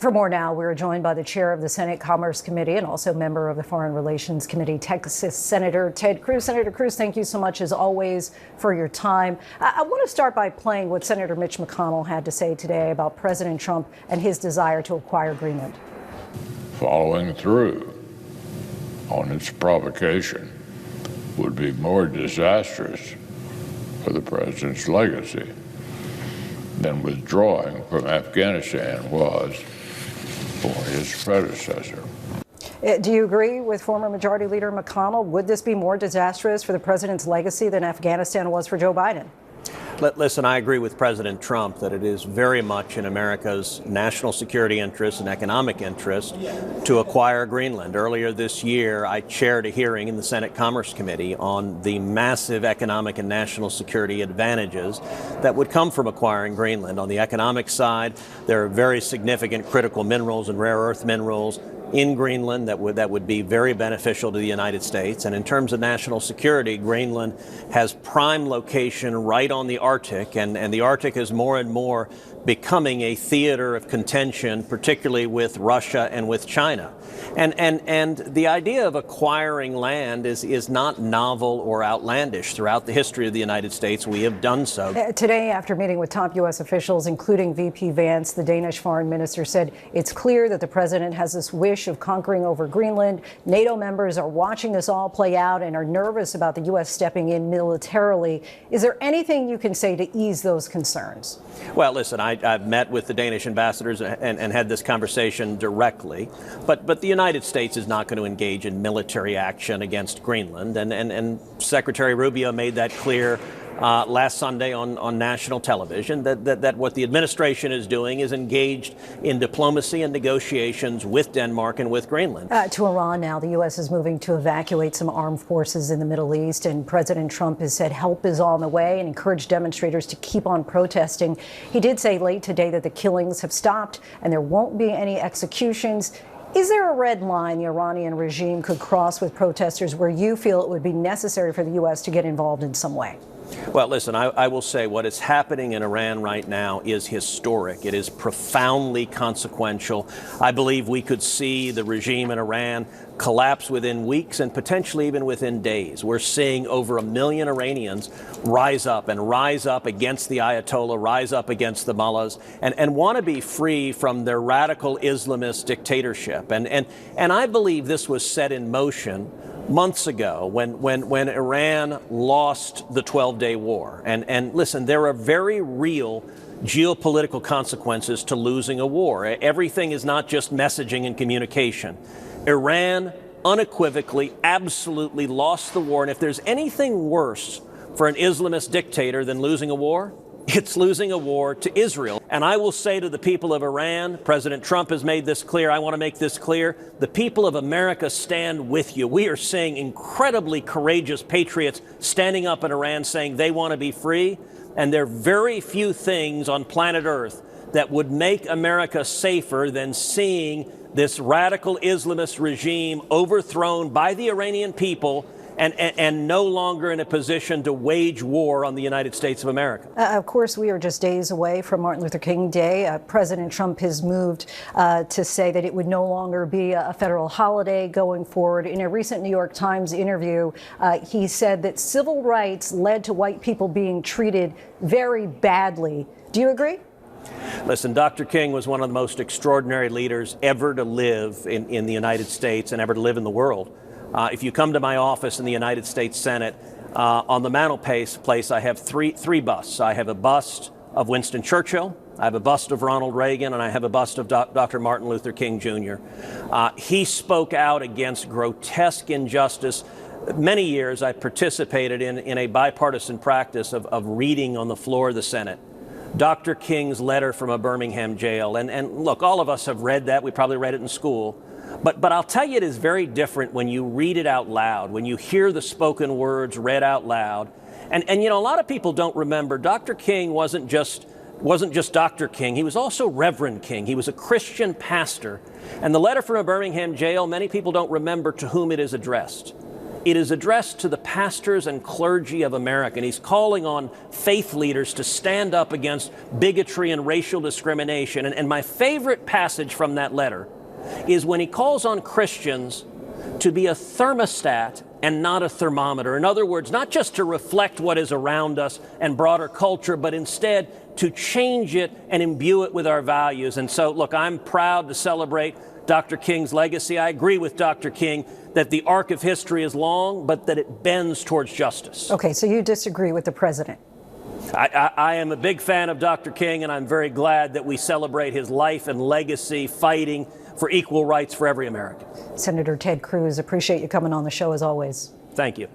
For more now, we're joined by the chair of the Senate Commerce Committee and also member of the Foreign Relations Committee, Texas Senator Ted Cruz. Senator Cruz, thank you so much, as always, for your time. I want to start by playing what Senator Mitch McConnell had to say today about President Trump and his desire to acquire Greenland. Following through on its provocation would be more disastrous for the president's legacy than withdrawing from Afghanistan was for his predecessor. Do you agree with former Majority Leader McConnell? Would this be more disastrous for the president's legacy than Afghanistan was for Joe Biden? Listen, I agree with President Trump that it is very much in America's national security interest and economic interest to acquire Greenland. Earlier this year, I chaired a hearing in the Senate Commerce Committee on the massive economic and national security advantages that would come from acquiring Greenland. On the economic side, there are very significant critical minerals and rare earth minerals in Greenland that would be very beneficial to the United States. And in terms of national security, Greenland has prime location right on the Arctic, and the Arctic is more and more becoming a theater of contention, particularly with Russia and with China. And the idea of acquiring land is not novel or outlandish. Throughout the history of the United States, we have done so. Today, after meeting with top U.S. officials, including VP Vance, the Danish foreign minister said it's clear that the president has this wish of conquering over Greenland. NATO members are watching this all play out and are nervous about the U.S. stepping in militarily. Is there anything you can say to ease those concerns? Well, listen, I've met with the Danish ambassadors and had this conversation directly, but the United States is not going to engage in military action against Greenland, and Secretary Rubio made that clear last Sunday on national television, that what the administration is doing is engaged in diplomacy and negotiations with Denmark and with Greenland. To Iran now, the U.S. is moving to evacuate some armed forces in the Middle East, and President Trump has said help is on the way and encouraged demonstrators to keep on protesting. He did say late today that the killings have stopped and there won't be any executions. Is there a red line the Iranian regime could cross with protesters where you feel it would be necessary for the U.S. to get involved in some way? Well, listen, I will say what is happening in Iran right now is historic. It is profoundly consequential. I believe we could see the regime in Iran collapse within weeks and potentially even within days. We're seeing over 1 million Iranians rise up against the Ayatollah, rise up against the mullahs, and want to be free from their radical Islamist dictatorship. And I believe this was set in motion months ago when Iran lost the 12-day war. And listen, there are very real geopolitical consequences to losing a war. Everything is not just messaging and communication. Iran unequivocally, absolutely lost the war. And if there's anything worse for an Islamist dictator than losing a war, it's losing a war to Israel. And I will say to the people of Iran, President Trump has made this clear, I want to make this clear, the people of America stand with you. We are seeing incredibly courageous patriots standing up in Iran saying they want to be free. And there are very few things on planet Earth that would make America safer than seeing this radical Islamist regime overthrown by the Iranian people and no longer in a position to wage war on the United States of America. Of course, we are just days away from Martin Luther King Day. President Trump has moved to say that it would no longer be a federal holiday going forward. In a recent New York Times interview, he said that civil rights led to white people being treated very badly. Do you agree? Listen, Dr. King was one of the most extraordinary leaders ever to live in the United States and ever to live in the world. If you come to my office in the United States Senate, on the mantelpiece I have three busts. I have a bust of Winston Churchill, I have a bust of Ronald Reagan, and I have a bust of Dr. Martin Luther King Jr. He spoke out against grotesque injustice. Many years I participated in a bipartisan practice of reading on the floor of the Senate Dr. King's letter from a Birmingham jail. And look, all of us have read that. We probably read it in school. But I'll tell you, it is very different when you read it out loud, when you hear the spoken words read out loud. And you know, a lot of people don't remember Dr. King wasn't just Dr. King. He was also Reverend King. He was a Christian pastor. And the letter from a Birmingham jail, many people don't remember to whom it is addressed. It is addressed to the pastors and clergy of America, and he's calling on faith leaders to stand up against bigotry and racial discrimination. And my favorite passage from that letter is when he calls on Christians to be a thermostat and not a thermometer. In other words, not just to reflect what is around us and broader culture, but instead to change it and imbue it with our values. And so, look, I'm proud to celebrate Dr. King's legacy. I agree with Dr. King that the arc of history is long, but that it bends towards justice. Okay, so you disagree with the president? I am a big fan of Dr. King, and I'm very glad that we celebrate his life and legacy fighting for equal rights for every American. Senator Ted Cruz, appreciate you coming on the show as always. Thank you.